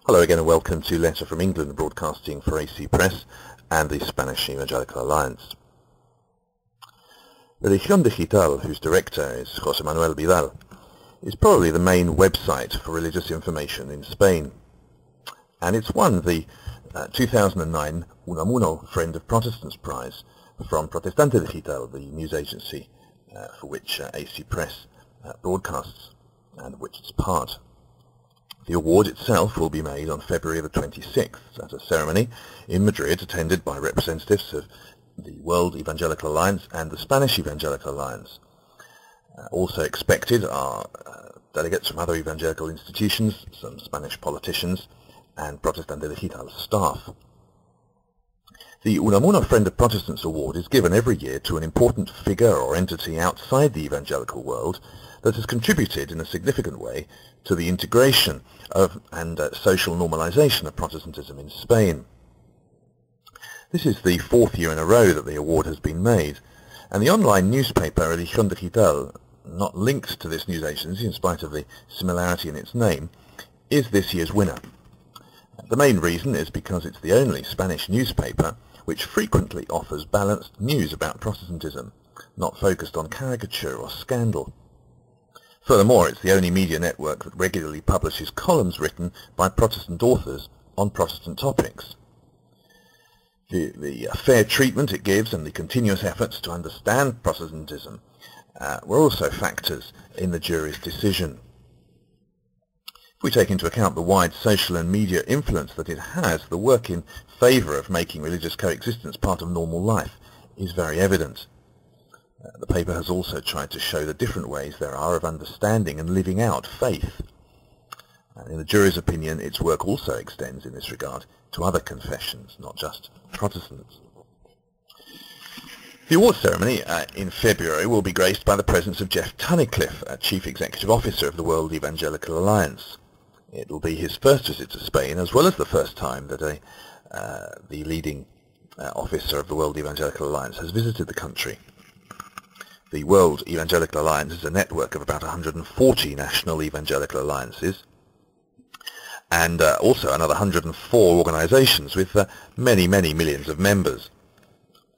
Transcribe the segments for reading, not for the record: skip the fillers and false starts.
Hello again and welcome to Letter from England, broadcasting for AC Press and the Spanish Evangelical Alliance. Religión Digital, whose director is José Manuel Vidal, is probably the main website for religious information in Spain, and it's won the 2009 Unamuno Friend of Protestants Prize from Protestante Digital, the news agency for which AC Press broadcasts and of which it's part. The award itself will be made on February the 26th at a ceremony in Madrid attended by representatives of the World Evangelical Alliance and the Spanish Evangelical Alliance. Also expected are delegates from other evangelical institutions, some Spanish politicians, and Protestante Digital staff. The Unamuno Friend of Protestants Award is given every year to an important figure or entity outside the evangelical world that has contributed in a significant way to the integration of and social normalization of Protestantism in Spain. This is the fourth year in a row that the award has been made, and the online newspaper Religión Digital, not linked to this news agency in spite of the similarity in its name, is this year's winner. The main reason is because it's the only Spanish newspaper which frequently offers balanced news about Protestantism, not focused on caricature or scandal. Furthermore, it's the only media network that regularly publishes columns written by Protestant authors on Protestant topics. The fair treatment it gives and the continuous efforts to understand Protestantism were also factors in the jury's decision. If we take into account the wide social and media influence that it has, the work in favour of making religious coexistence part of normal life is very evident. The paper has also tried to show the different ways there are of understanding and living out faith. In the jury's opinion, its work also extends in this regard to other confessions, not just Protestants. The award ceremony in February will be graced by the presence of Jeff Tunnicliffe, Chief Executive Officer of the World Evangelical Alliance. It will be his first visit to Spain, as well as the first time that the leading officer of the World Evangelical Alliance has visited the country. The World Evangelical Alliance is a network of about 140 national evangelical alliances, and also another 104 organizations with many millions of members.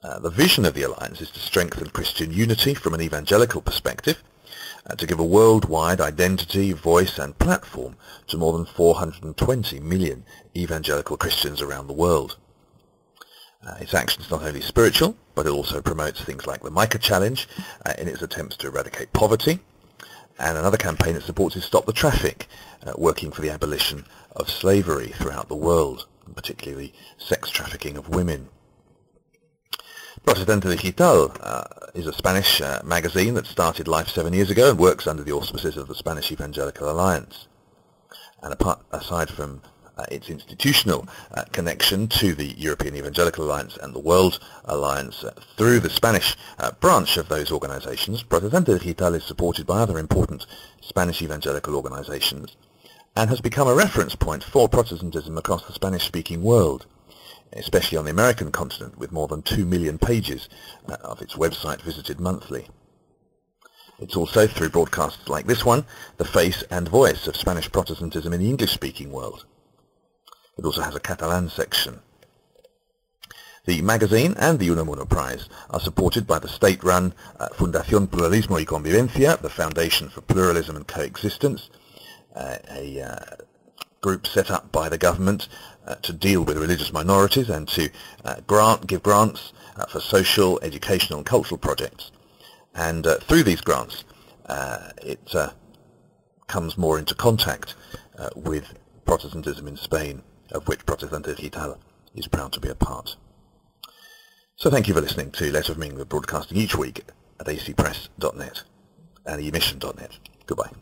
The vision of the alliance is to strengthen Christian unity from an evangelical perspective, to give a worldwide identity, voice and platform to more than 420 million evangelical Christians around the world. Its action is not only spiritual, but it also promotes things like the Micah Challenge in its attempts to eradicate poverty, and another campaign it supports is Stop the Traffic, working for the abolition of slavery throughout the world, and particularly sex trafficking of women. Protestante Digital is a Spanish magazine that started life 7 years ago and works under the auspices of the Spanish Evangelical Alliance. And aside from its institutional connection to the European Evangelical Alliance and the World Alliance through the Spanish branch of those organizations, Protestante Digital is supported by other important Spanish evangelical organizations and has become a reference point for Protestantism across the Spanish-speaking world, especially on the American continent, with more than 2 million pages of its website visited monthly. It's also, through broadcasts like this one, the face and voice of Spanish Protestantism in the English-speaking world. It also has a Catalan section. The magazine and the Unamuno Prize are supported by the state-run Fundación Pluralismo y Convivencia, the Foundation for Pluralism and Coexistence, a group set up by the government to deal with religious minorities and to give grants for social, educational and cultural projects. And through these grants, it comes more into contact with Protestantism in Spain, of which Protestante Digital is proud to be a part. So thank you for listening to Letter from England, broadcasting each week at acpress.net and emission.net. Goodbye.